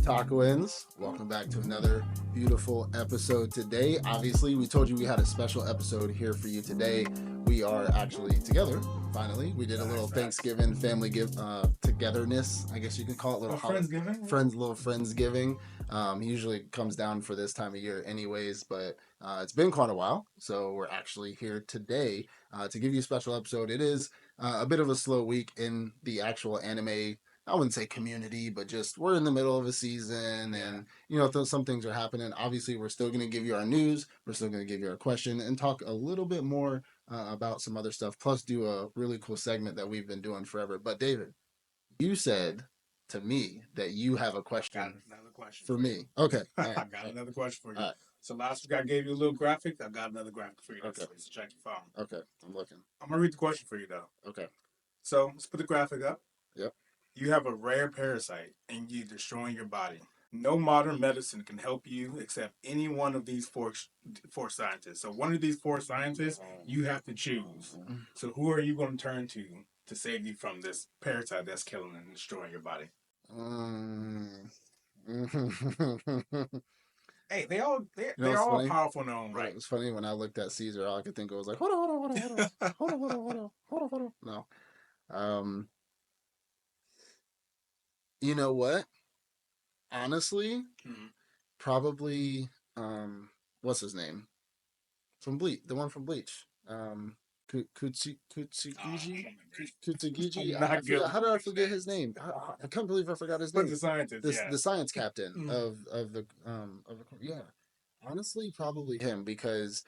Otakuans, welcome back to another beautiful episode today. Obviously, we told you we had a special episode here for you today. We are actually together. Finally, we did a little Thanksgiving family togetherness. I guess you can call it a little Friendsgiving. little friendsgiving. Usually comes down for this time of year, anyways. But it's been quite a while, so we're actually here today to give you a special episode. It is a bit of a slow week in the actual anime. I wouldn't say community, but just we're in the middle of a season, and some things are happening. Obviously, we're still going to give you our news. We're still going to give you our question and talk a little bit more about some other stuff. Plus, do a really cool segment that we've been doing forever. But David, you said to me that you have a Got question another question for for you. me. Okay, all right, I got another question for all you. right, So last week I gave you a little graphic. I got another graphic for you okay, this week. So check your phone. okay. I'm looking. I'm gonna read the question for you though. Okay. So let's put the graphic up. Yep. You have a rare parasite and you're destroying your body. No modern medicine can help you except any one of these four scientists. So one of these four scientists you have to choose. So who are you going to turn to save you from this parasite that's killing and destroying your body? Um, Hey, they all they You know they're what's all funny? powerful in their own It right. was funny when I looked at Caesar. All I could think of was like, hold on, hold on, hold on, hold on, hold on, hold on, hold on, hold on, hold on. No, you know what? Honestly, Mhm. probably what's his name from Bleach? The one from Bleach. Kutsugiji. Kutsugiji. I'm I not good forgot. with How did I English forget his names. name? I can't believe I forgot his But name. the scientist, yeah. The science captain Mm. of the yeah. Honestly, probably him because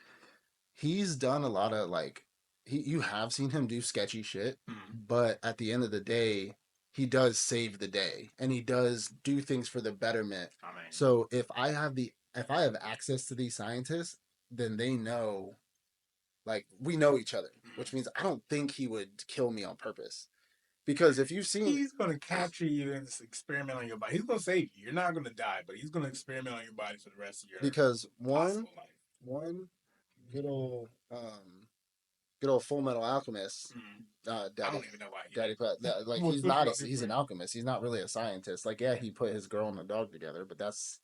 he's done a lot of like you have seen him do sketchy shit, Mm. but at the end of the day, he does save the day and he does do things for the betterment. I mean, So if I have access to these scientists, then they know like we know each other, which mm. means I don't think he would kill me on purpose. Because if you've seen He's gonna capture you and experiment on your body. He's gonna save you. You're not gonna die, but he's gonna experiment on your body for the rest of your because possible life. one good old good old Full Metal Alchemist, Mm. I Daddy, don't even know why he Daddy Pet. Like was he's looking not up he's an history. alchemist. He's not really a scientist. Like yeah, he put his girl and the dog together, but that's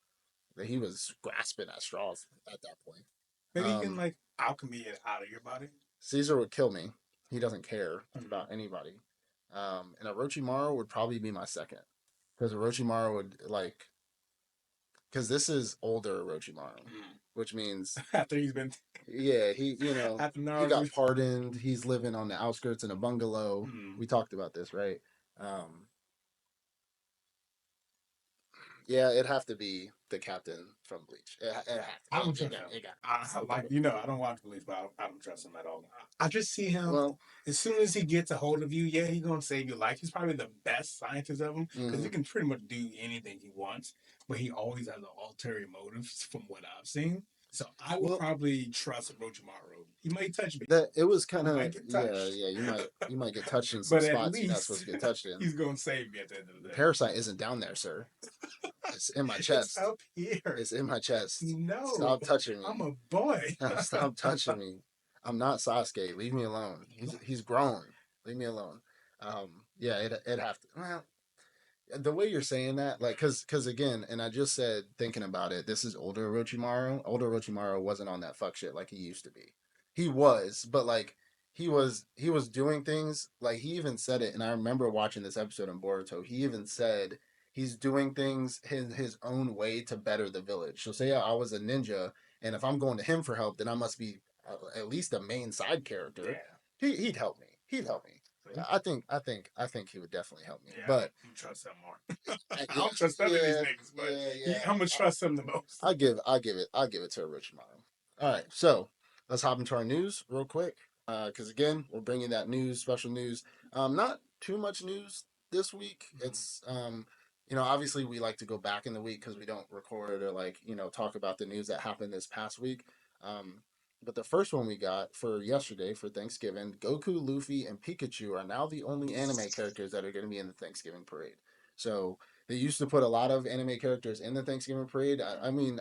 he was grasping at straws at that point. Maybe he can Um, like alchemy it out of your body. Caesar would kill me. He doesn't care Mm. about anybody. And Orochimaru would probably be my second because Orochimaru would like because this is older Orochimaru, Mm. which means After he's been yeah, after he got Naruto. pardoned. He's living on the outskirts in a bungalow. Mm. We talked about this, right? Um, yeah, it'd have to be the captain from Bleach. It I don't trust him. it got I it got like I don't watch police, but I don't trust him at all. I just see him well, as soon as he gets a hold of you. Yeah, he's gonna save your life. He's probably the best scientist of them because he mm, can pretty much do anything he wants, but he always has an ulterior motives from what I've seen. So I would well, probably trust Orochimaru. He might touch me. that it was I kind might of get yeah, touched, yeah. You might get touched in some but at spots you're not supposed least to get touched in. he's gonna save me at the end of the The day. parasite isn't down there, sir. It's in my It's chest. up here. It's in my chest. No, Stop touching I'm me. a boy. Stop touching me. I'm not Sasuke. Leave me alone. He's grown. Leave me alone. Yeah, it have to. Well, the way you're saying that, like, cause again, and I just said thinking about it, this is older Orochimaru. Older Orochimaru wasn't on that fuck shit like he used to be. He was, but like he was doing things like he even said it, and I remember watching this episode in Boruto. He even said he's doing things his own way to better the village. So say yeah, I was a ninja, and if I'm going to him for help, then I must be at least a main side character. Yeah. He'd help me. He'd help me. See? I think he would definitely help me. Yeah, But I'm gonna trust him more. I yeah, don't trust none of these yeah, niggas, but yeah. I'm gonna trust him the most. I give it to a rich mom. All right, so let's hop into our news real quick. Because again, we're bringing that news, special news. Not too much news this week. Mhm. Obviously we like to go back in the week because we don't record or like talk about the news that happened this past week. Um, but the first one we got for yesterday for Thanksgiving, Goku, Luffy, and Pikachu are now the only anime characters that are going to be in the Thanksgiving parade. So they used to put a lot of anime characters in the Thanksgiving parade. I mean,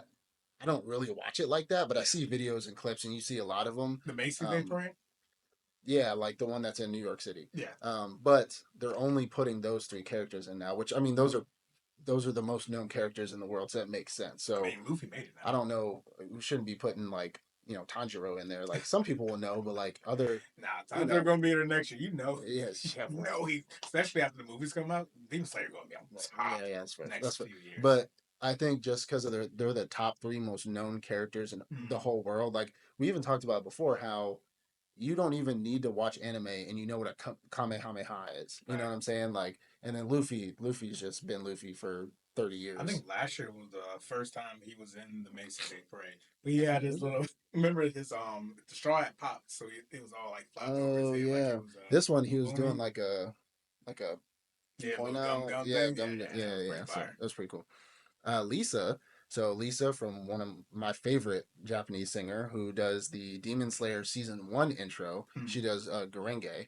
I don't really watch it like that, but I see videos and clips, and you see a lot of them. The Macy's Day Um, Parade? yeah, like the one that's in New York City. Yeah. But they're only putting those three characters in now, which I mean, those are those are the most known characters in the world, so that makes sense. I So mean, Luffy made it I now. don't know. We shouldn't be putting like Tanjiro in there. Like some people will know, but like other, Nah, you Tanjiro know, gonna be there next year. You know, yes, yeah, you know he, especially after the movies come out, Demon Slayer gonna be on top yeah, that's fair. next That's fair. few years. But I think just because of they're the top three most known characters in the Mm, whole world. Like we even talked about before, how you don't even need to watch anime and you know what a Kamehameha is. You know what right. I'm saying? Like, and then Luffy's just been Luffy for 30 I years. think last year was the first time he was in the Mason Day Parade. But he had his little. Remember his the straw had popped, so it was all like flopped over his Oh head like he yeah, was this one he was doing balloon. like a Yeah, point little gum out. gum Yeah, thing. Yeah, gum. yeah, that Yeah, was yeah. pretty So fire. that's pretty cool. Lisa. So Lisa from one of my favorite Japanese singer who does the Demon Slayer season one intro. Hmm. She does Gurenge.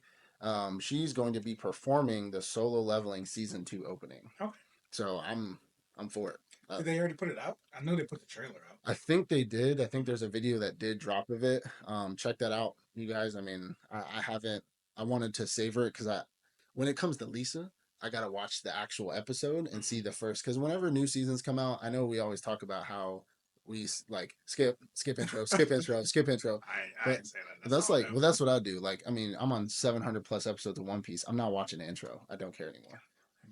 She's going to be performing the solo leveling season two opening. Okay. So I'm for it. Did they already put it out? I know they put the trailer out. I think they did. I think there's a video that did drop of it. Check that out, you guys. I mean, I haven't. I wanted to savor it because when it comes to Lisa, I gotta watch the actual episode and see Hmm. the first. Because whenever new seasons come out, I know we always talk about how we like skip intro, skip intro, skip intro, I but ain't saying that. That's that's all like, them. well, that's what I do. Like, I mean, I'm on 700 plus episodes of One Piece. I'm not watching the intro. I don't care anymore.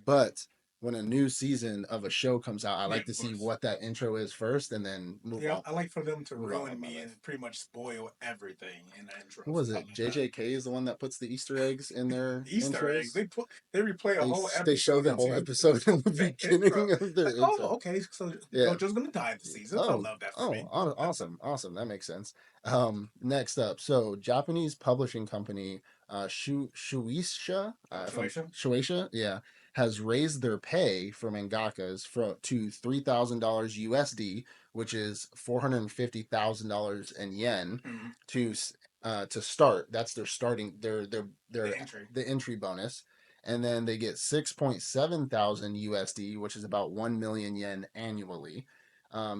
But when a new season of a show comes out, I Yeah, like of to see course. what that intro is first, and then Yeah, I like for them to move on with ruin my me life. and pretty much spoil everything in the Who intros. was I it? love that. JJK is the one that puts the Easter eggs in their Easter eggs. intros. They replay a whole They show episode the whole into episode in the the intro. beginning of Like, their oh, intro. okay, so Yeah. JoJo's gonna die this season. I Oh, love that for me. awesome, awesome. That makes sense. Next up, so Japanese publishing company, Shueisha, Oh, if I'm Shueisha. Shueisha, yeah, has raised their pay for mangakas to $3,000 USD, which is $450,000 in yen, Mm-hmm. to to start. That's their starting The their entry. the entry bonus. And then they get 6.7 thousand USD, which is about 1 million yen annually.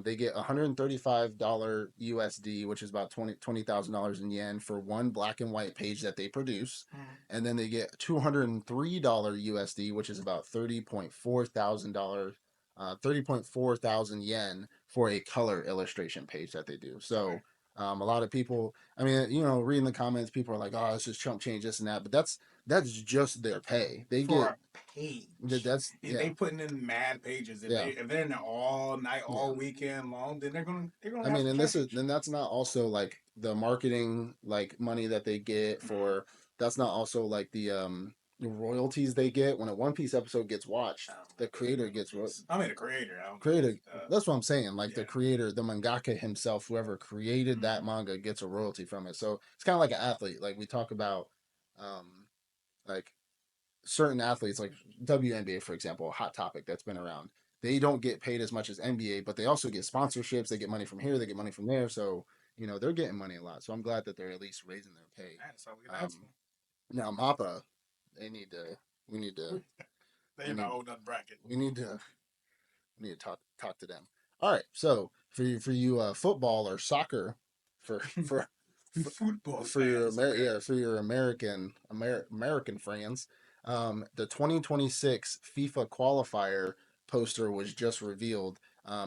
They get $135 USD, which is about $20,000 in yen for one black and white page that they produce. Mm-hmm. And then they get $203 USD, which is about $30.4 thousand, 30.4 thousand yen for a color illustration page that they do. Okay. So a lot of people, I mean, reading the comments, people are like, "Oh, it's just chump change, this and that," but that's just their pay. They For get a page. that's And yeah, they putting in mad pages. yeah, If they're in there all night, yeah. all weekend long, then they're gonna I have mean, to and this is charge. then that's not also like the marketing like money that they get Mm-hmm. for. That's not also like the royalties they get when a One Piece episode gets watched. I don't The think they get creator gets royalties. I mean, the creator. I don't think creator. the That's what I'm saying. Like the yeah. creator, the mangaka himself, whoever created that Mm-hmm. manga gets a royalty from it. So it's kind of like an athlete. Like we talk about, like certain athletes like WNBA, for example, a hot topic that's been around. They don't get paid as much as NBA, but they also get sponsorships. They get money from here, they get money from there. So, they're getting money a lot. So I'm glad that they're at least raising their pay. That's all we can ask Um, them. Now Mappa, they need to, we need to, They we in the need, old nut bracket. we need to, we need to talk to them. All right. So for you football or soccer, for for Football for your fans, okay. For your American friends, the 2026 FIFA qualifier poster was just revealed.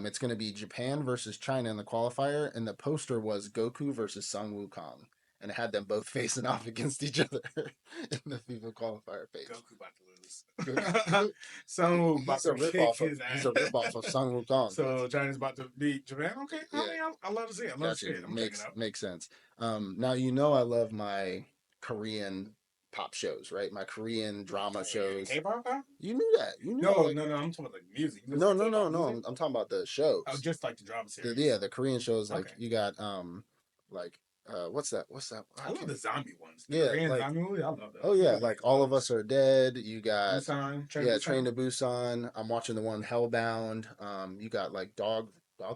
It's going to be Japan versus China in the qualifier, and the poster was Goku versus Sun Wukong, and it had them both facing off against each other in the FIFA qualifier page. Goku about to lose. Goku, Son about he's a to kick ripoff of his he's a ass. ripoff of Sun Wukong. So China's about to beat Japan. Okay, I Yeah, mean, I love to see it. I love to see gotcha. it. I'm gonna check it out. Makes sense. Now I love my Korean pop shows, right? My Korean drama Oh, you're a shows. K-pop guy? You knew that. You knew I No, like. no, no. I'm talking about like music. You listen No, to no, no, K-pop no. music? I'm talking about the Oh, shows. just like the drama Yeah, series. the Korean shows. Like Okay. you got like what's that? I I love can't. the zombie ones. The Yeah, Korean like zombie movie. I love oh those. You yeah, gotta like watch All of those. Us Are Dead. You got Busan, Train to yeah, Train Busan. to Busan. I'm watching the one Hellbound. You got like Dog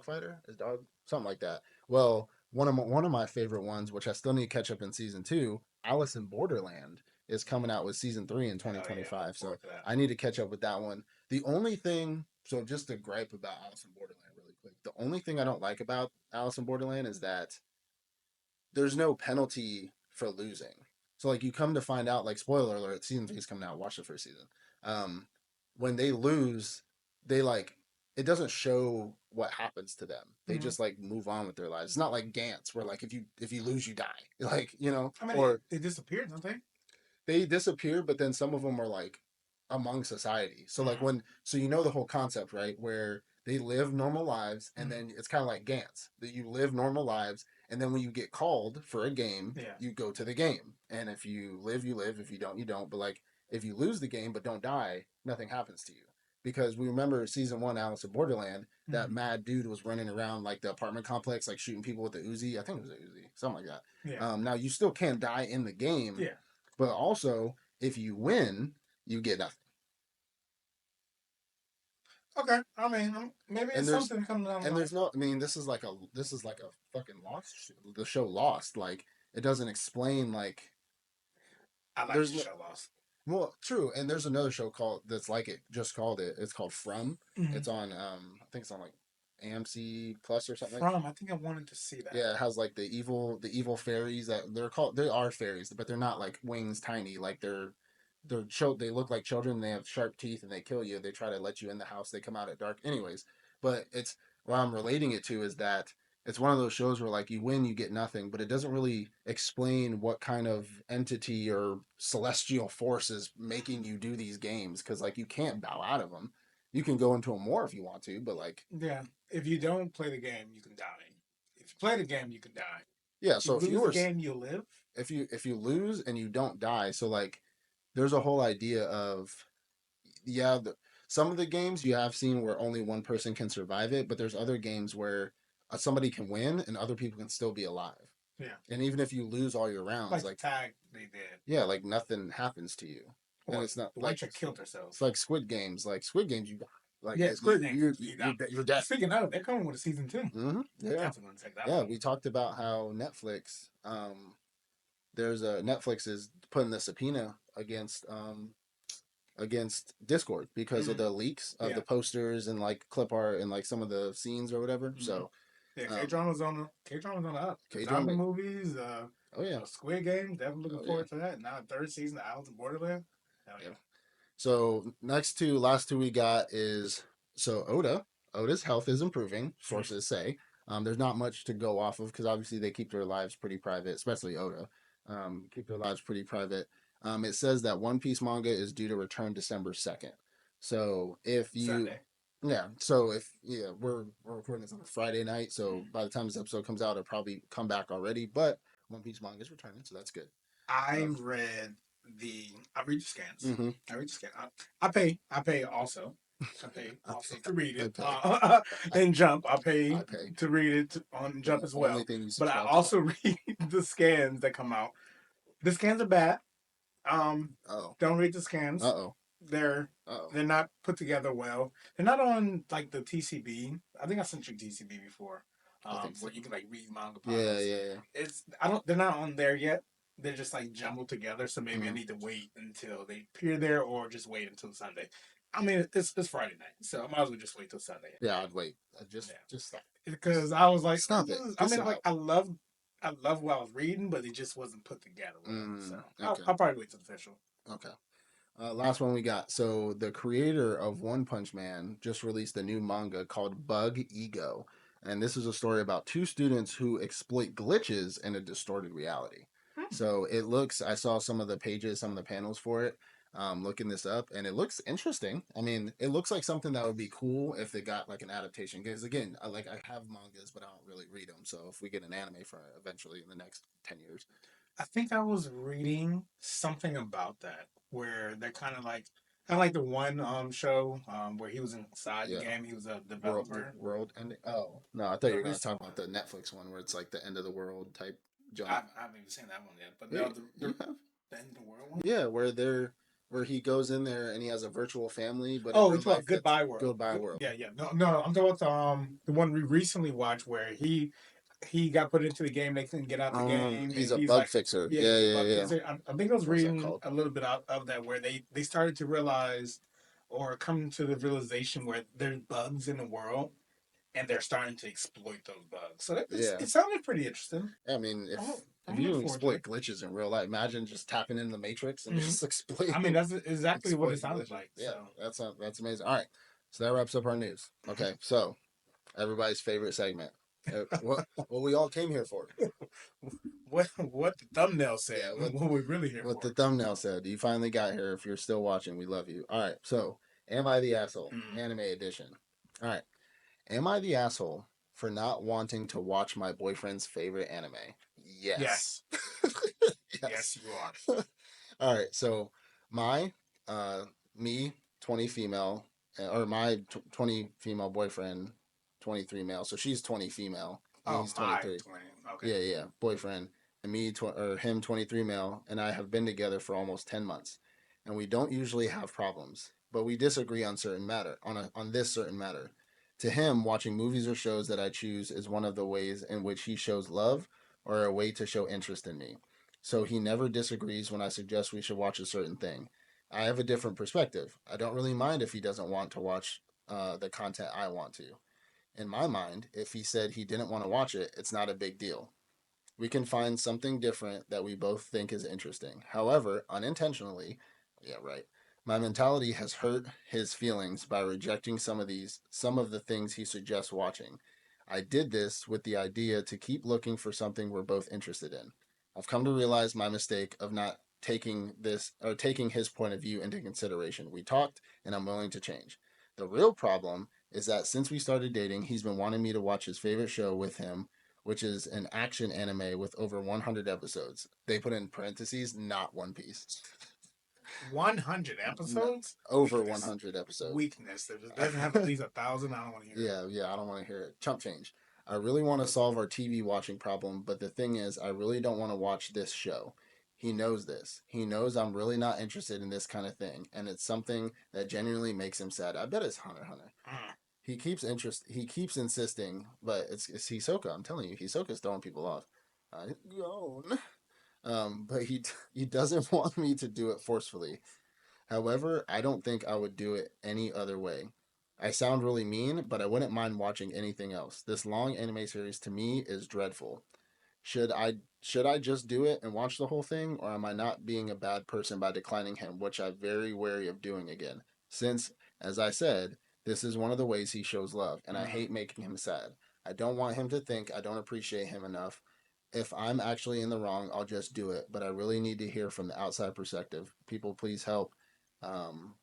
Fighter is dog something like that. Well, one of my favorite ones, which I still need to catch up in season two, Alice in Borderland is coming out with season three in Hell yeah, I'm looking 2025. So forward to that. I need to catch up with that one. The only thing, so just to gripe about Alice in Borderland really quick, the only thing I don't like about Alice in Borderland is that there's no penalty for losing. So like you come to find out, like spoiler alert, season three is coming out. Watch the first season. Um, when they lose, they like it doesn't show what happens to them. They Mhm. just like move on with their lives. It's not like Gantz where like if you lose you die. Like, I mean, or they disappeared, don't they? they disappear, but then some of them are like among society. So like Mm. so you know the whole concept, right? Where they live normal lives, and Mm. then it's kind of like Gantz that you live normal lives, and then when you get called for a game, Yeah. you go to the game, and if you live, you live. If you don't, you don't. But like if you lose the game but don't die, nothing happens to you. Because we remember season one, Alice in Borderland, that Mm. mad dude was running around like the apartment complex, like shooting people with the Uzi. I think it was a Uzi, something like that. Yeah. Now you still can die in the game, Yeah. but also, if you win, you get nothing. Okay. I mean, maybe And it's there's something coming down the and line. there's no. I mean, this is like a fucking Lost. The show Lost. Like it doesn't explain like I like there's the no. show Lost. Well, true. And there's another show called that's like it. Just called it. It's called From. Mm-hmm. It's on. I think it's on like AMC Plus or something. From, I think I wanted to see that. Yeah, it has like the evil fairies that they're called. They are fairies, but they're not like wings tiny. Like they look like children. They have sharp teeth and they kill you. They try to let you in the house. They come out at dark. Anyways, but it's what I'm relating it to is that it's one of those shows where like you win, you get nothing, but it doesn't really explain what kind of entity or celestial force is making you do these games because like you can't bow out of them. You can go into them more if you want to, but like Yeah. If you don't play the game, you can die. If you play the game, you can die. yeah. You So if you lose the were game, you live. if you lose and you don't die, so like there's a whole idea of yeah, some of the games you have seen where only one person can survive it, but there's other games where somebody can win and other people can still be alive. Yeah. And even if you lose all your rounds, Like the like tag they did. yeah, like nothing happens to you. And Or it's not the like Witcher killed herself. it's like Squid Games. Like Squid Games, you die. Like Yeah, Squid Games. you're dead. Speaking of, they're coming with a season two. Yeah, Definitely gonna check that yeah. one. We talked about how Netflix. There's a Netflix is putting the subpoena against Discord because of Mm-hmm. the leaks of Yeah. the posters and like clip art and like some of the scenes or whatever. Mm-hmm. So, Yeah, K um, drama's on the up. The K zombie drama. movies, Oh yeah, Squid Game. Definitely looking oh yeah, forward to that. Now third season of Alice in Borderland. Hell yeah. yeah. So last two we got is so Oda's health is improving. Mm-hmm. Sources say. There's not much to go off of because obviously they keep their lives pretty private, especially Oda. Keep their lives pretty private. It says that One Piece manga is due to return December 2nd. So if you, Sunday. yeah, so if yeah, we're recording this on a Friday night, so by the time this episode comes out, it'll probably come back already. But One Piece manga is returning, so that's good. I Um, read I read the scans. mm-hmm. I read the scan. I pay also. I pay I also pay. to read I it. pay. And Jump, I pay I pay. to read it on Jump The as only well. thing you But I subscribe to. also read the scans that come out. The scans are bad. Oh. Don't read the Uh scans. oh. They're Uh oh. they're not put together well. They're not on like the TCB. I think I sent you TCB before, I think so. where you can like read manga Yeah, piles. yeah, yeah. It's I don't. They're not on there yet. They're just like jumbled together. So maybe I Mm-hmm. need to wait until they appear there, or just wait until Sunday. I mean, it's Friday night, so I might as well just wait till Sunday. Yeah, I'd wait. Yeah, Just stop. because I was like, Stop it. I Just mean, like stop. I love what I was reading, but it just wasn't put together well. So I'll, Okay. I'll probably wait till the official. Okay. Last one we got. So the creator of One Punch Man just released a new manga called Bug Ego, and this is a story about two students who exploit glitches in a distorted reality. Hmm. So it looks. I saw some of the pages, some of the panels for it. Looking this up, and it looks interesting. I mean, it looks like something that would be cool if they got like an adaptation. Because again, I have mangas, but I don't really read them. So if we get an anime for it eventually in the next 10 years, I think I was reading something about that where they're kind of like the one show where he was inside the yeah, game. He was a world developer. world ending. Oh no, I thought you The were gonna recent talk one. about the Netflix one where it's like the end of the world type junk. I haven't even seen that one yet. But Yeah, no, you have. the end of the world one. Yeah, where he goes in there and he has a virtual family, but in Oh, real it's about life that's Goodbye World. goodbye world. Yeah, yeah. No, no, I'm talking about the one we recently watched where he got put into the game. They couldn't get out the game, He's and a he's bug like, fixer. yeah, Yeah, he's a yeah, bug yeah. fixer. I think I was What's that reading called? a little bit out of that where they started to realize or come to the realization where there's bugs in the world and they're starting to exploit those bugs. So Yeah. it sounded pretty interesting. I mean, I'm, if I'm you looking can forward to exploit it. glitches in real life, imagine just tapping into the matrix and Hmm. just I mean, exploiting that's exactly what it exploiting sounded glitches. like. Yeah, So that's amazing. All right. So that wraps up our news. Okay, so everybody's favorite segment. What we all came here for. What the thumbnail said, Yeah, what we're really here what for. the thumbnail said. You finally got here. If you're still watching, we love you. All right, so am I the asshole? Mm. Anime edition. All right, am I the asshole for not wanting to watch my boyfriend's favorite anime? Yes. Yes. Yes. Yes, you are. All right, so my uh me 20 female or my 20 female boyfriend 23 male. So she's 20 female and Oh, he's my 23. 20. Okay. Yeah, yeah, boyfriend and or him 23 male and I have been together for almost 10 months. And we don't usually have problems, but we disagree on certain matter on this certain matter. To him, watching movies or shows that I choose is one of the ways in which he shows love or a way to show interest in me. So he never disagrees when I suggest we should watch a certain thing. I have a different perspective. I don't really mind if he doesn't want to watch the content I want to. In my mind, if he said he didn't want to watch it, it's not a big deal. We can find something different that we both think is interesting. However, unintentionally, yeah, right. My mentality has hurt his feelings by rejecting some of the things he suggests watching. I did this with the idea to keep looking for something we're both interested in. I've come to realize my mistake of not taking his point of view into consideration. We talked and I'm willing to change. The real problem is that since we started dating, he's been wanting me to watch his favorite show with him, which is an action anime with over 100 episodes. They put in parentheses, not One Piece. 100 No, episodes? over Weakness. 100 episodes. Weakness. If it doesn't have at least 1,000, I don't want to hear it. Yeah, yeah, I don't want to hear it. Chump change. I really want to solve our TV watching problem, but the thing is, I really don't want to watch this show. He knows this. He knows I'm really not interested in this kind of thing, and it's something that genuinely makes him sad. I bet it's Hunter x Hunter. Mm. He keeps insisting, but it's Hisoka. I'm telling you, Hisoka's throwing people off. Gone. But he doesn't want me to do it forcefully. However, I don't think I would do it any other way. I sound really mean, but I wouldn't mind watching anything else. This long anime series to me is dreadful. Should I just do it and watch the whole thing, or am I not being a bad person by declining him, which I'm very wary of doing again? Since, as I said, this is one of the ways he shows love, and I Mm. hate making him sad. I don't want him to think I don't appreciate him enough. If I'm actually in the wrong, I'll just do it. But I really need to hear from the outside perspective. People, please help. Um,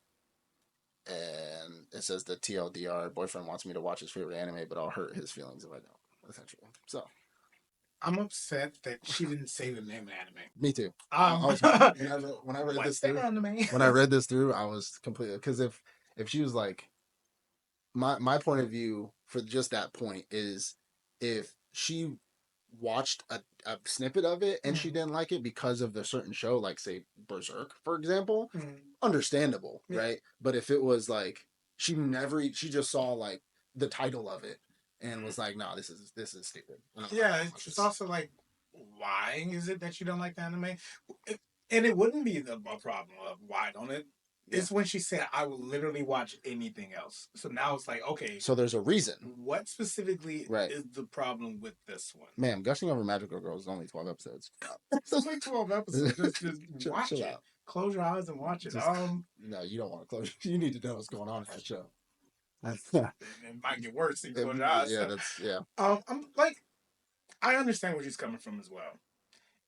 and it says the TLDR boyfriend wants me to watch his favorite anime, but I'll hurt his feelings if I don't. Essentially, so I'm upset that she didn't say the name of the anime. me too. I Um, was when I read this what's the through. anime? When I read this through, I was completely because if she was like my point of view for just that point is if she watched a snippet of it and she Mm. didn't like it because of the certain show, like say Berserk, for example, Mm. understandable, Yeah. right? But if it was like she just saw like the title of it and was like, "Nah, this is stupid." Yeah, it's also like, why is it that you don't like the anime? And it wouldn't be a problem of why don't it? Yeah. It's when she said, I will literally watch anything else. So now it's like, okay, So there's a reason, what specifically right? is the problem with this one? Ma'am, gushing over Magical Girls is only 12 episodes. It's only 12 episodes. Just watch chill it. out. Close your eyes and watch it. Just no, you don't want to close. You need to know what's going on in that show. Yeah, It might get worse if you close your eyes. yeah, that's yeah. I'm like, I understand where she's coming from as well.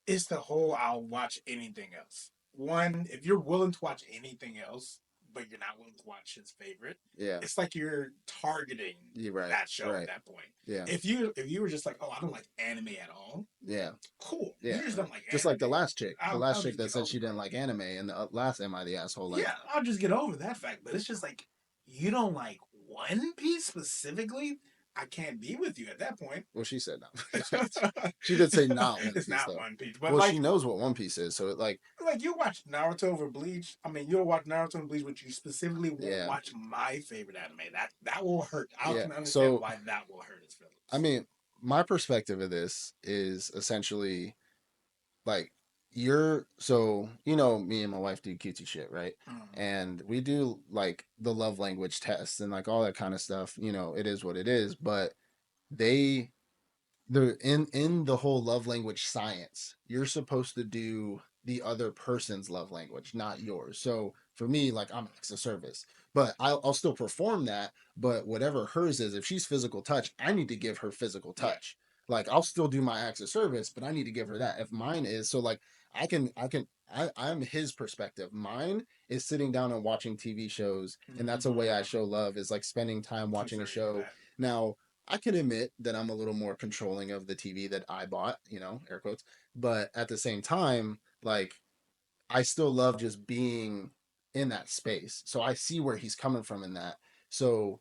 It's the whole I'll watch anything else. One, if you're willing to watch anything else, but you're not willing to watch his favorite, Yeah, it's like you're targeting you're right, that show right. at that point. Yeah, If you were just like, oh, I don't like anime at all, yeah, cool. yeah. You just don't like Just anime. like the last chick, I'll just that get said over she didn't it. like anime, and the last "Am I the Asshole?" Like, Yeah, I'll just get over that fact. But it's just like you don't like One Piece specifically. I can't be with you at that point. well, she said no. She did say not One It's Piece not though. One Piece, but Well, like she knows what One Piece is, so it like you watch Naruto over Bleach. I mean, you'll watch Naruto and Bleach, but you specifically won't yeah, watch my favorite anime. That will hurt. I yeah. can understand So why that will hurt his feelings. I mean, my perspective of this is essentially like me and my wife do cutesy shit, right? Mm. And we do like the love language tests and like all that kind of stuff. It is what it is, but they're in the whole love language science. You're supposed to do the other person's love language, not yours. So for me, like I'm acts of service, but I'll still perform that. But whatever hers is, if she's physical touch, I need to give her physical touch. Like I'll still do my acts of service, but I need to give her that. If mine is so like I'm his perspective. Mine is sitting down and watching TV shows, and that's a way I show love is like spending time watching a show. Now, I can admit that I'm a little more controlling of the TV that I bought, air quotes, but at the same time, like I still love just being in that space. So I see where he's coming from in that. So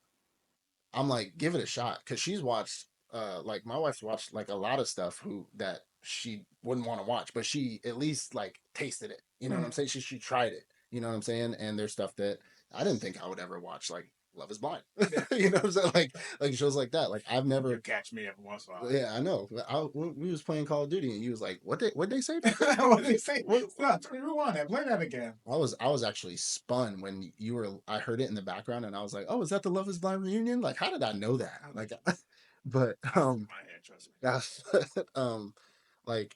I'm like, give it a shot because she's watched, like my wife's watched like a lot of stuff that she wouldn't want to watch, but she at least like tasted it. You know what I'm saying? She tried it. You know what I'm saying? And there's stuff that I didn't think I would ever watch, like Love Is Blind. You know what I'm saying? Like shows like that. Like I've never. You catch me every once in a while. Yeah, I know. We was playing Call of Duty, and you was like, what they say?" What did they say? No, rewind that. Play that again. I was actually spun when I heard it in the background, and I was like, oh, is that the Love Is Blind reunion? Like, how did I know that? Like, but My head, trust me. like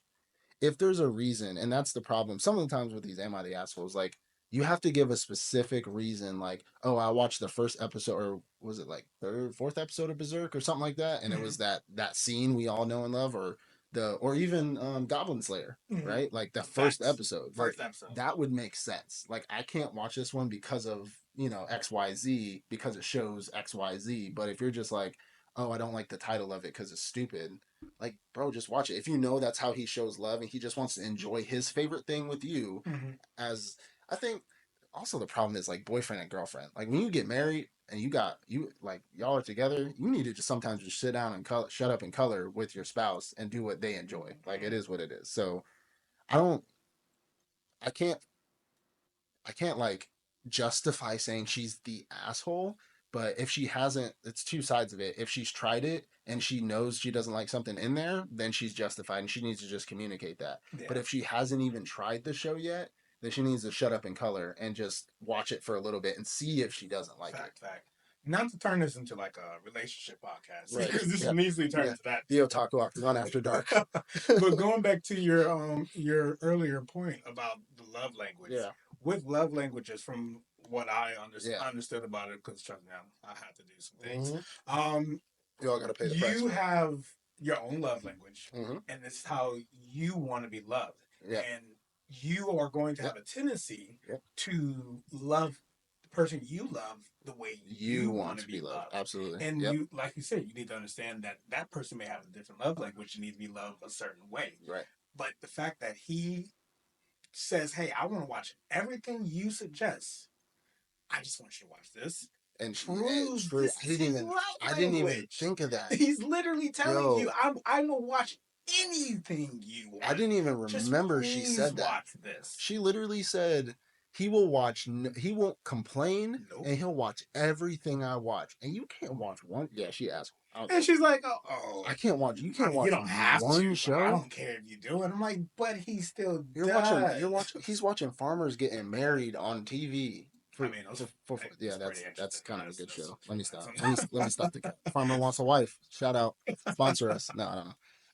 if there's a reason, and that's the problem. Some of the times with these Am I the Assholes, like you have to give a specific reason, like, oh, I watched the first episode, or was it like third, fourth episode of Berserk or something like that, and it was that scene we all know and love, or even Goblin Slayer, right? Like the first episode, like First episode. that would make sense. Like I can't watch this one because of XYZ because it shows XYZ, but if you're just like, oh, I don't like the title of it because it's stupid, like, bro, just watch it. If you know that's how he shows love and he just wants to enjoy his favorite thing with you, as I think also the problem is like boyfriend and girlfriend. Like when you get married and you like y'all are together, you need to just sometimes just sit down and shut up and color with your spouse and do what they enjoy. Like it is what it is. So I don't, I can't I can't like justify saying she's the asshole, but if she hasn't, it's two sides of it. If she's tried it and she knows she doesn't like something in there, then she's justified and she needs to just communicate that. Yeah. But if she hasn't even tried the show yet, then she needs to shut up in color and just watch it for a little bit and see if she doesn't like it. Fact. Not to turn this into like a relationship podcast, right? Because this can easily turn into that. The Otaku Octagon After Dark. But going back to your earlier point about the love language, with love languages, from what I understood about it, because trust me, I had to do some things. You all got to pay the price. You have your own love language, and it's how you want to be loved, and you are going to have a tendency to love the person you love the way you want to be loved. Absolutely. And you, like you said, you need to understand that that person may have a different love language. You need to be loved a certain way. Right. But the fact that he says, "Hey, I want to watch everything you suggest. I just want you to watch this." And proves I didn't even think of that. He's literally telling you, "I will watch anything you want." I didn't even remember she said that. Watch this. She literally said he will watch. He won't complain, and he'll watch everything I watch. And you can't watch one. Yeah, she asked. And she's like, "Oh, I can't watch. You can't watch. You don't have one show. I don't care if you do it." I'm like, but he still. You're watching. He's watching farmers getting married on TV. That's kind of a good show. Let me stop. Let me stop the cat. Farmer Wants a Wife. Shout out. Sponsor us. No, I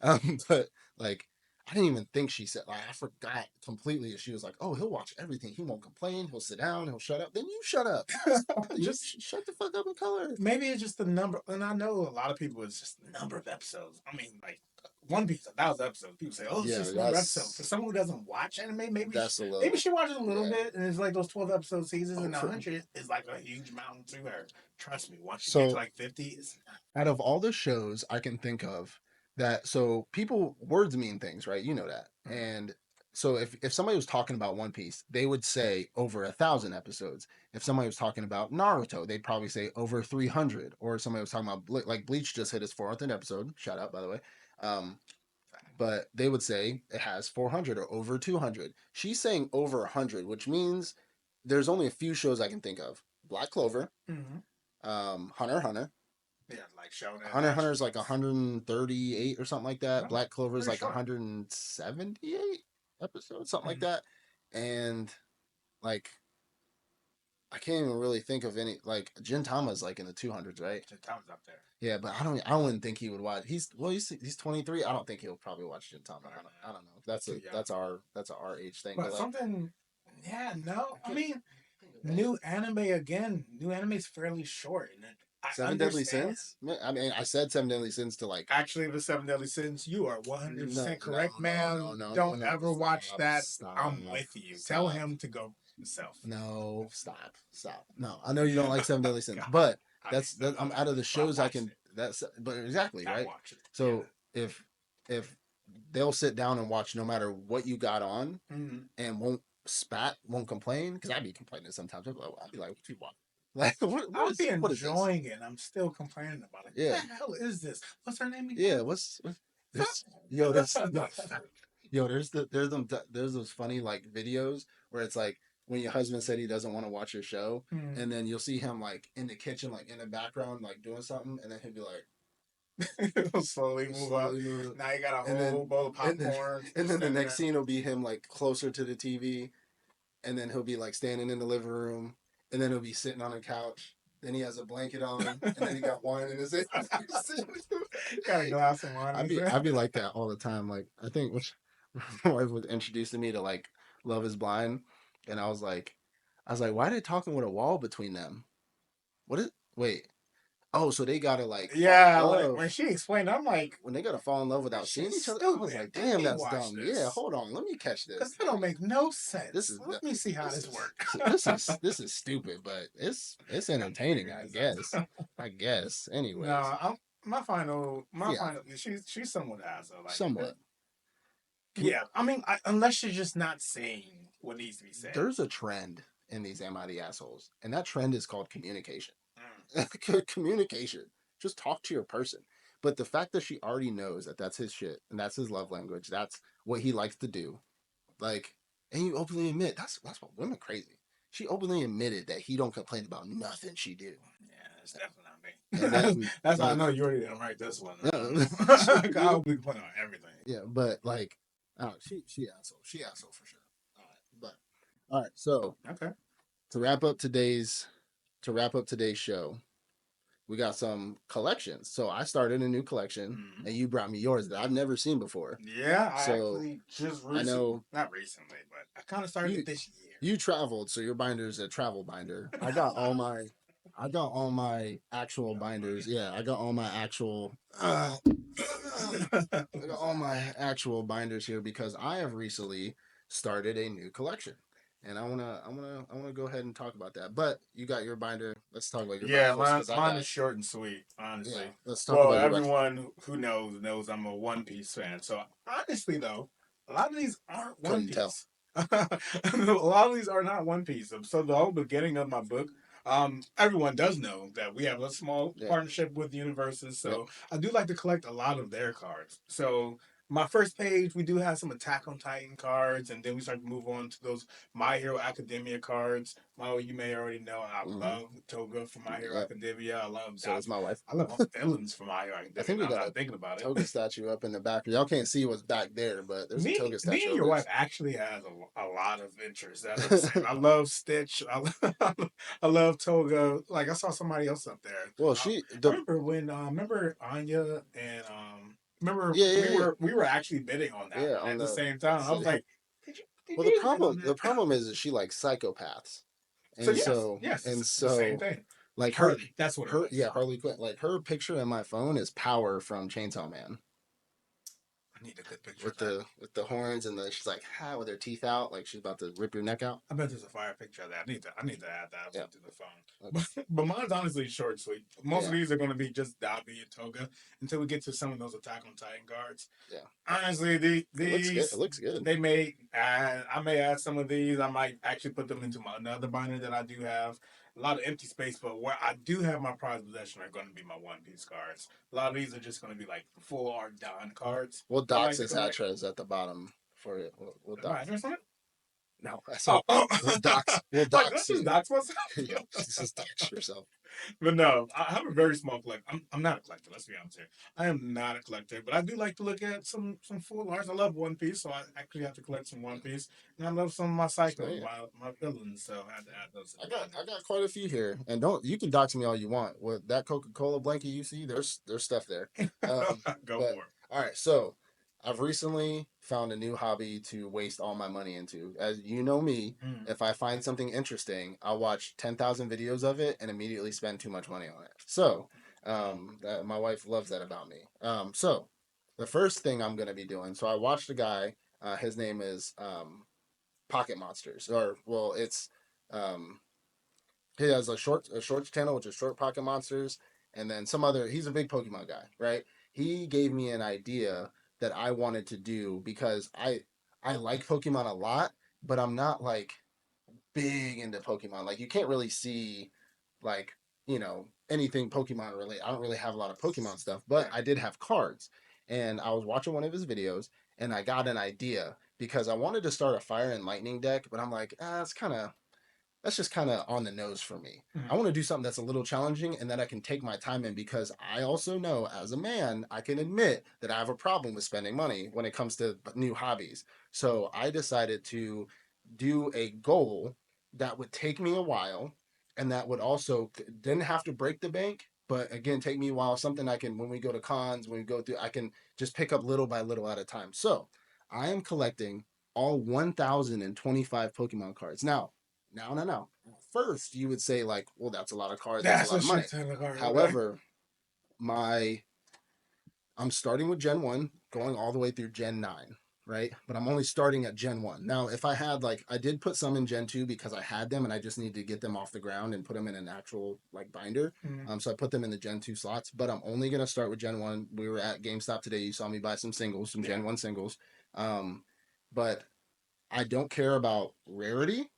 don't know. But like, I didn't even think she said, like, I forgot completely. She was like, oh, he'll watch everything. He won't complain. He'll sit down. He'll shut up. Then you shut up. Just shut the fuck up and color. Maybe it's just the number. And I know a lot of people, it's just the number of episodes. I mean, like, One Piece, 1,000 episodes. People say, oh, it's just another episode. For someone who doesn't watch anime, maybe she watches a little bit, and it's like those 12 episode seasons, and 100 is like a huge mountain to her. Trust me, once you get to like 50, it's out of all the shows I can think of, so people, words mean things, right? You know that. And so if somebody was talking about One Piece, they would say over 1,000 episodes. If somebody was talking about Naruto, they'd probably say over 300. Or if somebody was talking about like Bleach just hit its 400th episode. Shout out, by the way. But they would say it has 400 or over 200. She's saying over 100, which means there's only a few shows I can think of: Black Clover, Hunter x Hunter. Yeah, like Shonen. Hunter is like 138 or something like that. Black Clover is like 178 episodes, something like that. And like, I can't even really think of any. Like Gintama's like in the 200s, right? Tom's up there. Yeah, but I wouldn't think he would watch. He's 23. I don't think he'll probably watch Gintama. I don't know. He's too young. That's our age thing. But But like, something, yeah, no. I I can't mean, think of any. new anime again. New anime is fairly short, and I Seven Deadly understand. Sins. I mean, I said Seven Deadly Sins to like. Actually, the Seven Deadly Sins, you are No, 100% no, correct, no, no, man. no, no, Don't no. ever watch Stop, that. stop, I'm with you. Tell stop. him to go himself. No, stop, stop. No, I know you don't like Seven Deadly Sins, God, but I need to. I'm out of the But I shows I watched can. it. That's but exactly I right. watched it. Yeah. So if they'll sit down and watch no matter what you got on Mm-hmm. and won't complain because I'd be complaining sometimes. I'd be like, what you want? Like I'll be what is this? enjoying it. I'm still complaining about it. Yeah, What the hell is this? What's her name yeah. again? What's this? Yo, that's no, yo. There's those funny like videos where it's like when your husband said he doesn't want to watch your show, Hmm. and then you'll see him like in the kitchen, like in the background, like doing something, and then he'll be like It'll slowly move up. slowly moving, Now you got a and then whole bowl of and then popcorn and then the standing next there. scene will be him like closer to the TV, and then he'll be like standing in the living room, and then he'll be sitting on a couch. Then he has a blanket on, and then he got wine in his hand. Got a glass of wine in his hand. I'd be like that all the time. Like I think my wife was introducing me to like Love Is Blind, and I was like, why are they talking with a wall between them? What is? Wait. Oh, so they gotta like fall in Yeah, like love when she explained, I'm like, when they gotta fall in love that without seeing shit's each other. I was stupid. like, Let damn, me that's watch dumb. Yeah, this. hold on, let me catch Because this. that don't make no This sense. is Let me see how this this is stupid, but it's entertaining, I guess. works. I guess. Anyways, No, my yeah, final. She's somewhat ass. So like, somewhat. yeah. I mean, unless you're just not saying what needs to be said. There's a trend in these MID assholes, and that trend is called communication. Mm. Communication. Just talk to your person. But the fact that she already knows that that's his shit and that's his love language, that's what he likes to do. Like, and you openly admit that's what women crazy. She openly admitted that he don't complain about nothing she do. Yeah, it's definitely not And me. then That's how I like know you already didn't write this one. yeah, I'll be playing on everything. yeah, but like she asshole. She asshole for sure. All right, so Okay. to wrap up today's show, we got some collections. So I started a new collection, Mm-hmm. and you brought me yours that I've never seen before. Yeah, I So actually just I know not recently, but I kind of started you it this year. you traveled, so your binder is a travel binder. I got all my actual binders. Yeah, I got all my actual. I got all my actual binders here because I have recently started a new collection, and I wanna go ahead and talk about that. But you got your binder. Let's talk about your binder Yeah, first mine because I mine got is short and sweet, yeah. honestly. Let's talk Well, about your binder. everyone who knows I'm a One Piece fan. So honestly, though, a lot of these aren't One Couldn't tell. Piece. A lot of these are not One Piece. So the whole beginning of my book, everyone does know that we have a small Yeah. partnership with Universes. Yep. So I do like to collect a lot of their cards. So my first page, we do have some Attack on Titan cards, and then we start to move on to those My Hero Academia cards. Maui, you may already know I Mm-hmm. love Toga from My Hero Yep. Academia. So does my wife. I love villains from My Hero I Academia. think we Now that got I'm a thinking about it, toga statue up in the back. Y'all can't see what's back there, but there's a toga me statue and up your there. wife actually has a lot of interests that are the same. I love Stitch. I love Toga. Like I saw somebody else up there. Well, I remember when remember Anya and remember yeah, we yeah, yeah, were actually bidding on that yeah. one On at the the same time. I so, was like, did well, you bid on the that? problem is that she likes psychopaths, So and yes, so yes, and it's the same so thing. like Harley, that's what it her was. yeah Harley Quinn, like her picture in my phone is Power from Chainsaw Man I need a good picture of that. with the horns and the she's like ha with her teeth out like she's about to rip your neck out. I bet there's a fire picture of that. I need to add that Yeah. to the phone. Okay. But mine's honestly short and sweet. Most of Yeah. these are going to be just Dabi and Toga until we get to some of those Attack on Titan cards. Yeah. Honestly, It looks good. It these looks good. they may add. I may add some of these. I might actually put them into my another binder that I do have. A lot of empty space, but where I do have my prized possession are going to be my One Piece cards. A lot of these are just going to be like full art Don cards. We'll I dox like to his collect. address at the bottom for it. We'll My dox. address on it? No, I Oh, said oh. we'll dox. We'll Like, dox let's just you. dox myself. Yeah, just dox yourself. But no, I have a very small collection. I'm not a collector. Let's be honest here. I am not a collector, but I do like to look at some full arts. I love One Piece, so I actually have to collect some One Piece, and I love some of my So Psycho, yeah. my villains. So I had to add those to the binder. I got quite a few here, and don't you can dox me all you want with that Coca-Cola blanket you see. There's stuff there. Go But for it. all right, so I've recently found a new hobby to waste all my money into. As you know me, Mm. if I find something interesting, I'll watch 10,000 videos of it and immediately spend too much money on it. So my wife loves that about me. So the first thing I'm gonna be doing. So I watched a guy. His name is Pocket Monsters, or well, it's um, he has a shorts channel which is short pocket monsters, and then some other. He's a big Pokemon guy, right? He gave me an idea that I wanted to do because I like Pokemon a lot, but I'm not like big into Pokemon. Like you can't really see like anything Pokemon related. I don't really have a lot of Pokemon stuff, but I did have cards, and I was watching one of his videos, and I got an idea because I wanted to start a Fire and Lightning deck, but I'm like, that's just kind of on the nose for me. Mm. I want to do something that's a little challenging and that I can take my time in because I also know as a man, I can admit that I have a problem with spending money when it comes to new hobbies. So I decided to do a goal that would take me a while and that would also didn't have to break the bank. But again, take me a while, something I can, when we go to cons, when we go through, I can just pick up little by little at a time. So I am collecting all 1,025 Pokemon cards. Now. First, you would say like, well, that's a lot of cards. That's a That's lot a of shit money. ton of cards. Okay. However, my I'm starting with Gen 1, going all the way through Gen 9, right? But I'm only starting at Gen 1. Now, if I had like I did put some in Gen 2 because I had them and I just need to get them off the ground and put them in an actual like binder. Mm. So I put them in the Gen 2 slots, but I'm only going to start with Gen 1. We were at GameStop today. You saw me buy some singles, some Gen 1 singles. Um, but I don't care about rarity.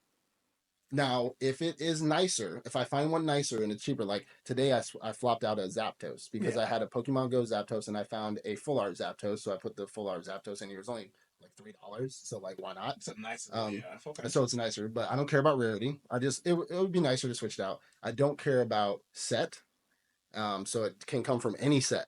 Now, if it is nicer, if I find one nicer and it's cheaper, like today I flopped out a Zapdos because Yeah. I had a Pokemon Go Zapdos and I found a full art Zapdos, so I put the full art Zapdos in. It was only like $3, so like why not? It's a nice little Um, yeah. Okay. so it's nicer, but I don't care about rarity. It would be nicer to switch it out. I don't care about set, so it can come from any set,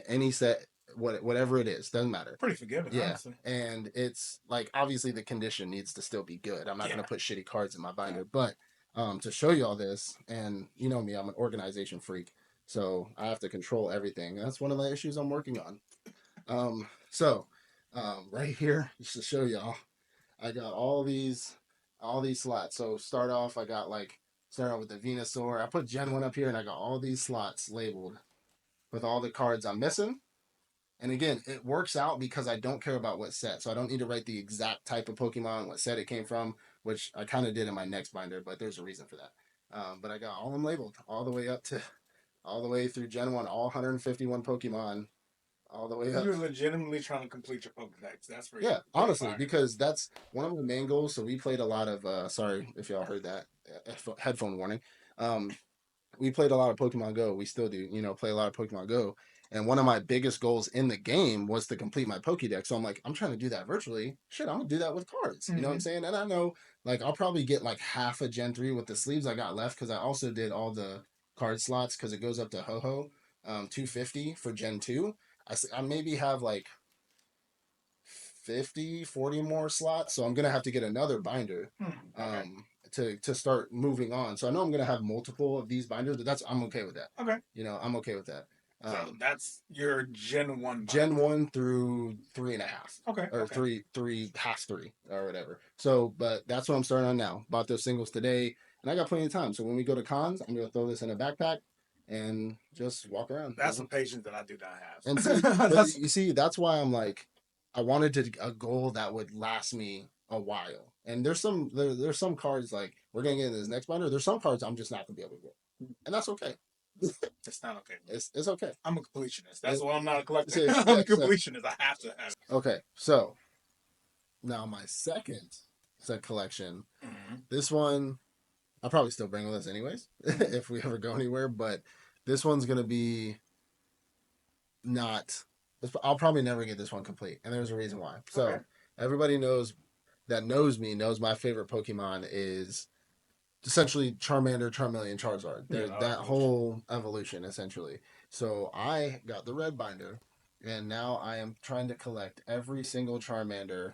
any set, whatever it is, doesn't matter. Pretty forgiving, Yeah, honestly. and it's like obviously the condition needs to still be good. I'm not Yeah. gonna put shitty cards in my binder, but to show you all this, and you know me, I'm an organization freak, so I have to control everything. That's one of the issues I'm working on. So right here, just to show y'all, I got all these slots. So start off with the Venusaur. I put Gen 1 up here, and I got all these slots labeled with all the cards I'm missing. And again, it works out because I don't care about what set. So I don't need to write the exact type of Pokemon, what set it came from, which I kind of did in my next binder, but there's a reason for that. But I got all of them labeled all the way up to all the way through Gen 1, all 151 Pokemon, all the way up. You're legitimately trying to complete your Pokedex. That's Yeah, pretty honestly, fire. because that's one of my main goals. So we played a lot of, sorry if y'all heard that headphone warning. Um, we played a lot of Pokemon Go. We still do, play a lot of Pokemon Go. And one of my biggest goals in the game was to complete my Pokédex. So I'm like, I'm trying to do that virtually. Shit, I'm gonna do that with cards. You know what I'm Mm-hmm. saying? And I know, like, I'll probably get like half a Gen 3 with the sleeves I got left because I also did all the card slots because it goes up to Ho-Ho 250 for Gen 2. I maybe have like 50, 40 more slots. So I'm gonna have to get another binder Okay. to start moving on. So I know I'm gonna have multiple of these binders, but I'm okay with that. Okay. I'm okay with that. So that's your Gen 1 Gen binder. 1 through three and a half. Okay. Or Okay. three, half three, or whatever. So, but that's what I'm starting on now. Bought those singles today, and I got plenty of time. So when we go to cons, I'm gonna throw this in a backpack and just walk around. That's some patience that I do not And see, have. but That's you see, that's why I'm like, I wanted a goal that would last me a while. And there's some cards like we're gonna get in this next binder. There's some cards I'm just not gonna be able to get, and that's okay. it's not okay. It's okay. I'm a completionist. That's It, why I'm not a collector. so, I'm yeah. a completionist. I have to have Okay. So now my second set collection. it. Mm-hmm. This one I'll probably still bring with us anyways if we ever go anywhere. But this one's gonna be not. I'll probably never get this one complete, and there's a reason why. Okay. So everybody knows that knows me knows my favorite Pokemon is essentially Charmander, Charmeleon, Charizard. Yeah, There, the that evolution. whole evolution essentially. So I got the red binder, and now I am trying to collect every single Charmander,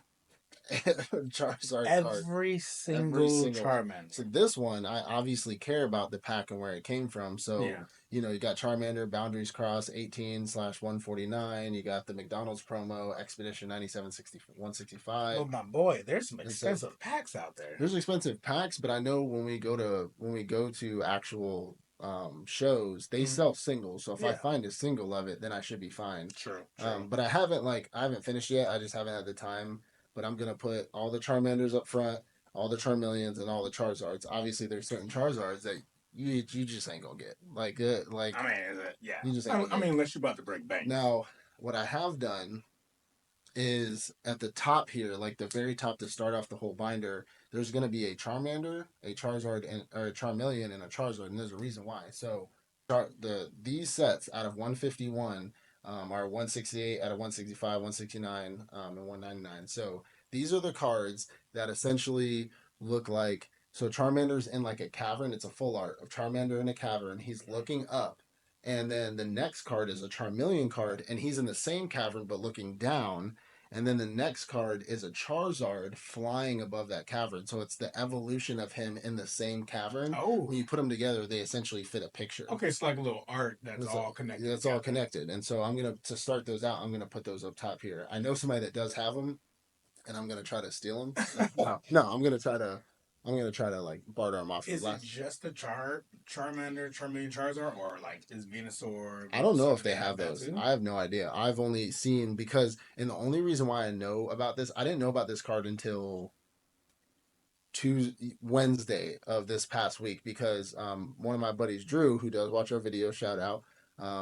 Charizard card, Every every single single. Charmander. So this one, I obviously care about the pack and where it came from. So Yeah. you got Charmander, Boundaries Cross 18/149. You got the McDonald's promo Expedition 9760 165. Well, my boy, there's some And so expensive packs out there. there's expensive packs, but I know when we go to actual shows, they Mhm. sell singles. So if I Yeah. find a single of it, then I should be fine. True. True. But I haven't finished yet. I just haven't had the time. But I'm gonna put all the Charmanders up front, all the Charmeleons, and all the Charizards. Obviously, there's certain Charizards that you just ain't gonna get. Like I mean, yeah. you just ain't gonna I get. mean, unless you're about to break bank. Now, what I have done is at the top here, like the very top to start off the whole binder, there's going to be a Charmander, a Charizard, and or a Charmeleon, and a Charizard, and there's a reason why. So, these sets out of 151 are 168 out of 165, 169, and 199. So these are the cards that essentially look like. So Charmander's in like a cavern. It's a full art of Charmander in a cavern. He's looking up, and then the next card is a Charmeleon card, and he's in the same cavern but looking down. And then the next card is a Charizard flying above that cavern. So it's the evolution of him in the same cavern. Oh. When you put them together, they essentially fit a picture. Okay, it's like a little art that's It's all connected. That's all connected. And so to start those out, I'm gonna put those up top here. I know somebody that does have them, and I'm gonna try to steal them. No, I'm gonna try to like barter them off. Is it just the Charmander, Charmeleon, Charizard, or like is Venusaur? I don't know if they have those. I have no idea. I've only seen and the only reason why I know about this, I didn't know about this card until Tuesday, Wednesday of this past week because one of my buddies, Drew, who does watch our video, shout out.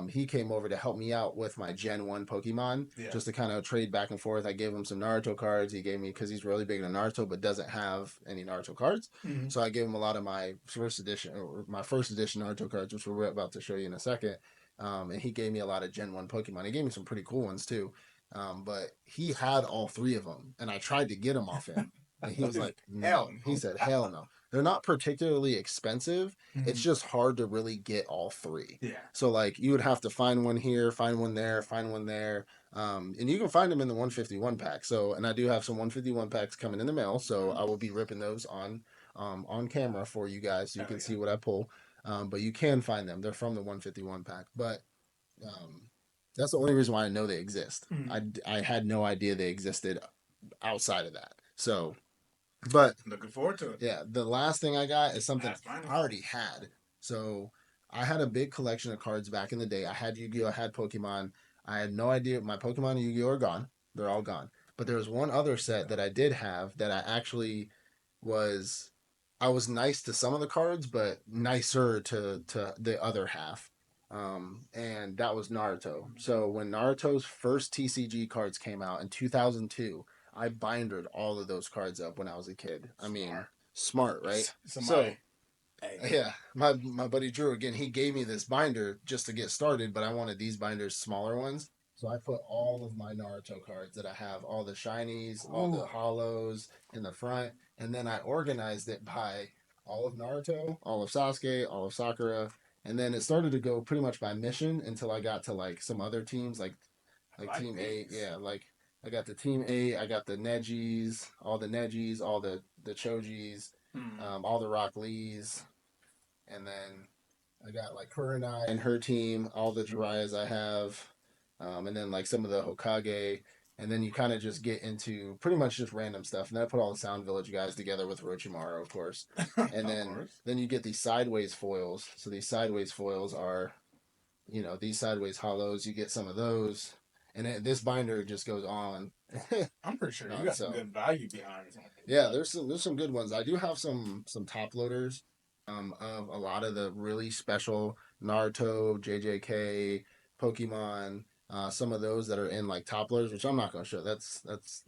He came over to help me out with my Gen 1 Pokemon, just to kind of trade back and forth. I gave him some Naruto cards. He gave me, because he's really big into Naruto, but doesn't have any Naruto cards. Mm-hmm. So I gave him a lot of my first edition Naruto cards, which we're about to show you in a second. And he gave me a lot of Gen 1 Pokemon. He gave me some pretty cool ones too. But he had all three of them, and I tried to get them off him. And he was like, no. Hell no. He said, hell no. They're not particularly expensive. Mm-hmm. It's just hard to really get all three. Yeah. So, like, you would have to find one here, find one there, find one there. And you can find them in the 151 pack. So, and I do have some 151 packs coming in the mail. So, I will be ripping those on camera for you guys so you can see what I pull. But you can find them. They're from the 151 pack. But that's the only reason why I know they exist. Mm-hmm. I had no idea they existed outside of that. So, but looking forward to it. Yeah, the last thing I got is something I already had. So I had a big collection of cards back in the day. I had Yu-Gi-Oh, I had Pokemon. I had no idea. My Pokemon and Yu-Gi-Oh are gone. They're all gone. But there was one other set that I did have that I actually was. I was nice to some of the cards, but nicer to the other half. And that was Naruto. So when Naruto's first TCG cards came out in 2002, I bindered all of those cards up when I was a kid. I mean, smart, right? So, yeah, my buddy Drew, again, he gave me this binder just to get started, but I wanted these binders, smaller ones. So I put all of my Naruto cards that I have, all the shinies, all the hollows in the front, and then I organized it by all of Naruto, all of Sasuke, all of Sakura, and then it started to go pretty much by mission until I got to like some other teams, like Team 8, yeah, like I got the Team 8, I got the Nejis, all the Chojis, all the Rock Lees, and then I got like Kurenai and her team, all the Jiraiya's I have, and then like some of the Hokage, and then you kind of just get into pretty much just random stuff. And then I put all the Sound Village guys together with Orochimaru, of course, and then you get these sideways foils. So these sideways foils are, these sideways hollows. You get some of those. And this binder just goes on. I'm pretty sure you got some good value behind it. Yeah, there's some good ones. I do have some top loaders of a lot of the really special Naruto, JJK, Pokemon, some of those that are in like top loaders, which I'm not going to show. That's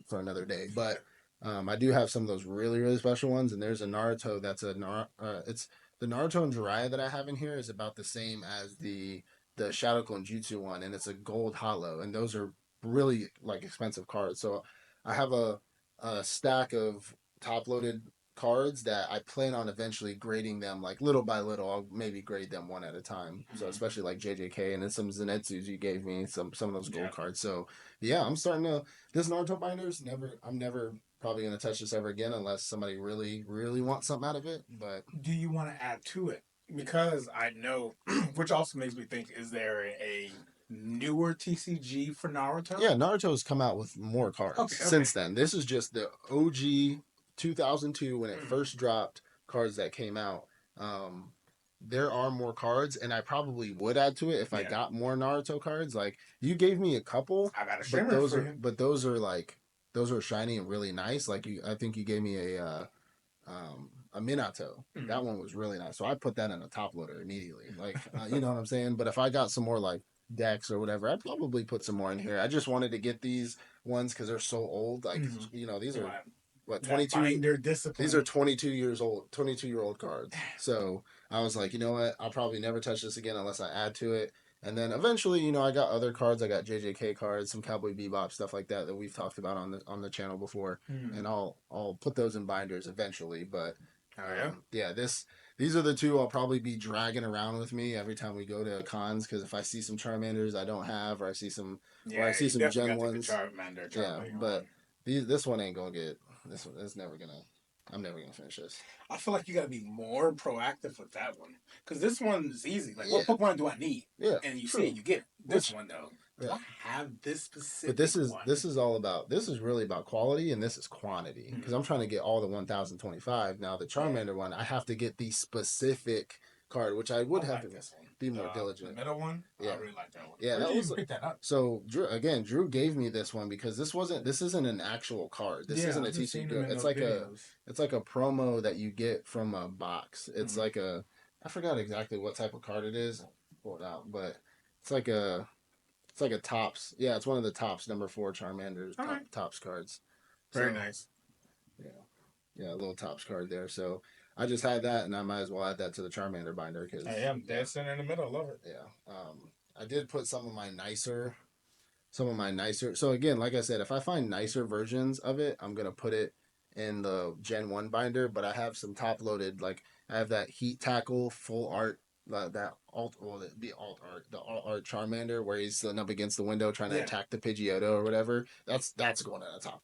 for another day. But I do have some of those really, really special ones. And there's a Naruto that's it's the Naruto and Jiraiya that I have in here is about the same as the Shadow Clone Jutsu one, and it's a gold hollow, and those are really like expensive cards. So I have a stack of top loaded cards that I plan on eventually grading them like little by little. I'll maybe grade them one at a time. So especially like JJK and then some Zenitsu's you gave me, some of those gold cards. So yeah, I'm starting to this Naruto binders never I'm never probably gonna touch this ever again unless somebody really, really wants something out of it. But Do you want to add to it? Because I know, which also makes me think: is there a newer TCG for Naruto? yeah, Naruto's come out with more cards Okay, since then. This is just the OG 2002 when it first dropped cards that came out. Um, there are more cards, and I probably would add to it if I Yeah. got more Naruto cards. Like you gave me a couple, I got a but shimmer those for are you. but those are like those are shiny and really nice. Like you, I think you gave me a Minato. That one was really nice. So I put that in a top loader immediately. Like, you know what I'm saying? But if I got some more like decks or whatever, I'd probably put some more in here. I just wanted to get these ones because they're so old. Like, you know, these are what That 22. binder discipline. These are 22 years old, 22-year-old cards. So I was like, you know what? I'll probably never touch this again unless I add to it. And then eventually, you know, I got other cards. I got JJK cards, some Cowboy Bebop stuff like that that we've talked about on the channel before. And I'll put those in binders eventually. But yeah, these are the two I'll probably be dragging around with me every time we go to cons because if I see some Charmanders I don't have, or I see some, or I see some Gen ones, yeah. But this one ain't gonna get this one. It's never gonna. I'm never gonna finish this. I feel like you got to be more proactive with that one because this one is easy. Like, Yeah. what Pokemon do I need? Yeah, and you true. see it, you get it. This one though, do Yeah. I have this specific? But this is one? all about this is really about quality and this is quantity because I'm trying to get all the 1025. Now the Charmander one I have to get the specific card, which I would have to be more diligent. The middle one, Yeah. I really like that one. Yeah, Where that did you was even pick that up. so. Drew gave me this one because this isn't an actual card. This isn't a TCG. It's like a promo that you get from a box. It's like a I forgot exactly what type of card it is. Pull it out, but it's like a tops. Yeah, it's one of the tops number 4 Charmander tops cards. Very nice. Yeah, yeah, a little tops card there. So I just had that, and I might as well add that to the Charmander binder because I am dead center in the middle. Love it. Yeah, I did put some of my nicer. So again, like I said, if I find nicer versions of it, I'm gonna put it in the Gen 1 binder. But I have some top loaded, like I have that Heat Tackle full art, that alt, well, the alt art, the alt art Charmander where he's sitting up against the window trying to attack the Pidgeotto or whatever. That's going at the top.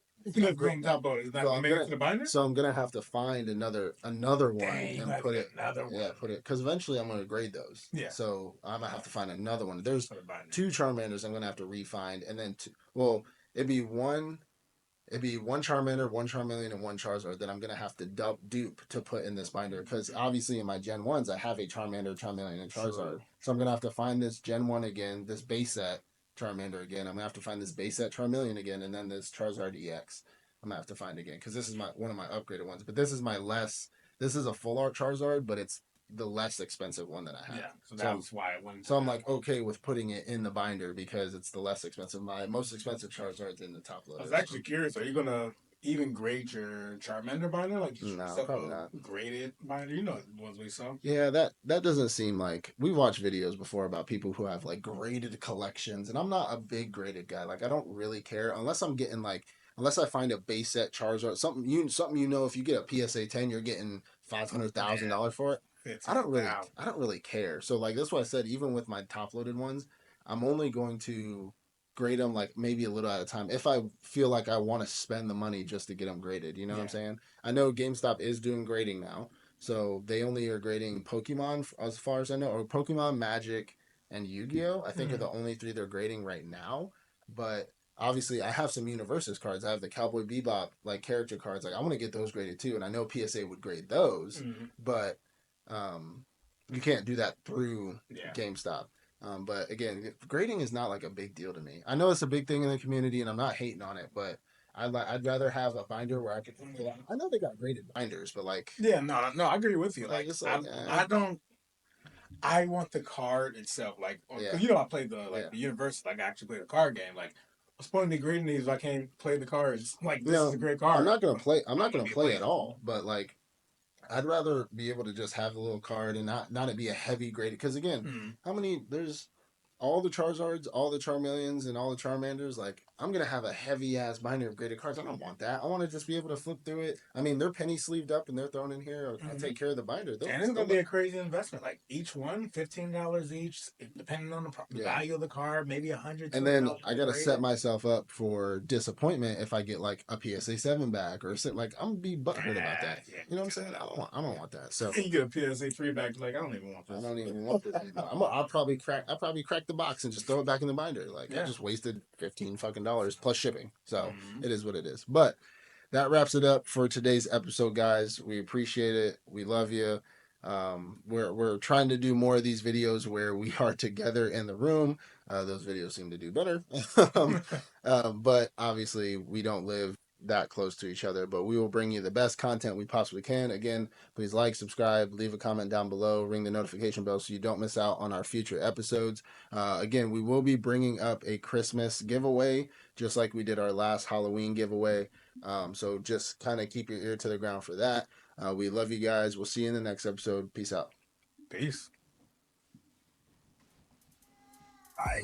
So I'm gonna have to find another one and put it. Yeah, put it because eventually I'm gonna grade those. Yeah. So I'm gonna have to find another one. There's 2 Charmanders I'm gonna have to refine, and then well, it'd be one Charmander, one Charmeleon, and one Charizard that I'm gonna have to dupe to put in this binder because obviously in my Gen 1s I have a Charmander, Charmeleon, and Charizard. So I'm gonna have to find this Gen 1 again, this base set Charmander again. I'm gonna have to find this base set Charmeleon again, and then this Charizard EX. I'm gonna have to find again because this is one of my upgraded ones. But this is my less. This is a full art Charizard, but it's the less expensive one that I have. Yeah, so that's why I went. So I'm like okay with putting it in the binder because it's the less expensive. My most expensive Charizard's in the top loader. I was actually curious. Are you gonna even grade your Charmander binder? Like, no, probably not. Graded binder. You know the ones we saw. Yeah, that doesn't seem like we've watched videos before about people who have like graded collections, and I'm not a big graded guy. Like I don't really care unless I'm getting like unless I find a base set Charizard something you know if you get a PSA 10 you're getting $500,000 for it. I don't really care. So like that's why I said even with my top loaded ones, I'm only going to grade them like maybe a little at a time if I feel like I want to spend the money just to get them graded. You know what I'm saying? I know GameStop is doing grading now, so they only are grading Pokemon as far as I know, or Pokemon, Magic, and Yu-Gi-Oh. I think are the only 3 they're grading right now. But obviously, I have some Universes cards. I have the Cowboy Bebop like character cards. Like I want to get those graded too, and I know PSA would grade those, but you can't do that through GameStop. But again, grading is not like a big deal to me. I know it's a big thing in the community, and I'm not hating on it, but I'd rather have a binder where I could. I know they got graded binders, but like no, I agree with you. Like, I don't. I want the card itself, like, because I played the universe. Like, I actually played a card game. Like, what's point of the grading these? I can't play the cards. Like, this is a great card. I'm not gonna play. I'm not gonna play at all. But like, I'd rather be able to just have the little card and not it be a heavy graded. Because again, how many there's all the Charizards, all the Charmeleons, and all the Charmanders. Like I'm gonna have a heavy ass binder of graded cards. I don't want that. I want to just be able to flip through it. I mean, they're penny sleeved up and they're thrown in here. I'll Mhm. take care of the binder. And it's gonna be a crazy investment. Like each one, $15 each, depending on the Yeah. value of the card, maybe 100, And then $200 I to gotta grade set it. myself up for disappointment if I get like a PSA 7 back or sit like I'm gonna be butthurt about that. Yeah, You know what I'm saying? I don't want that. So you get a PSA 3 back, like I don't even want I this. don't even want this anymore. I'll probably crack the box and just throw it back in the binder. Like I Yeah. just wasted 15 fucking dollars plus shipping. So Mm-hmm. it is what it is. But that wraps it up for today's episode, guys. We appreciate it. We love you. We're trying to do more of these videos where we are together in the room. Those videos seem to do better. um, but obviously, we don't live that close to each other. But we will bring you the best content we possibly can. Again, please like, subscribe, leave a comment down below, ring the notification bell so you don't miss out on our future episodes. Again, we will be bringing up a Christmas giveaway, just like we did our last Halloween giveaway. So just kind of keep your ear to the ground for that. We love you guys. We'll see you in the next episode. Peace out. Peace. Bye.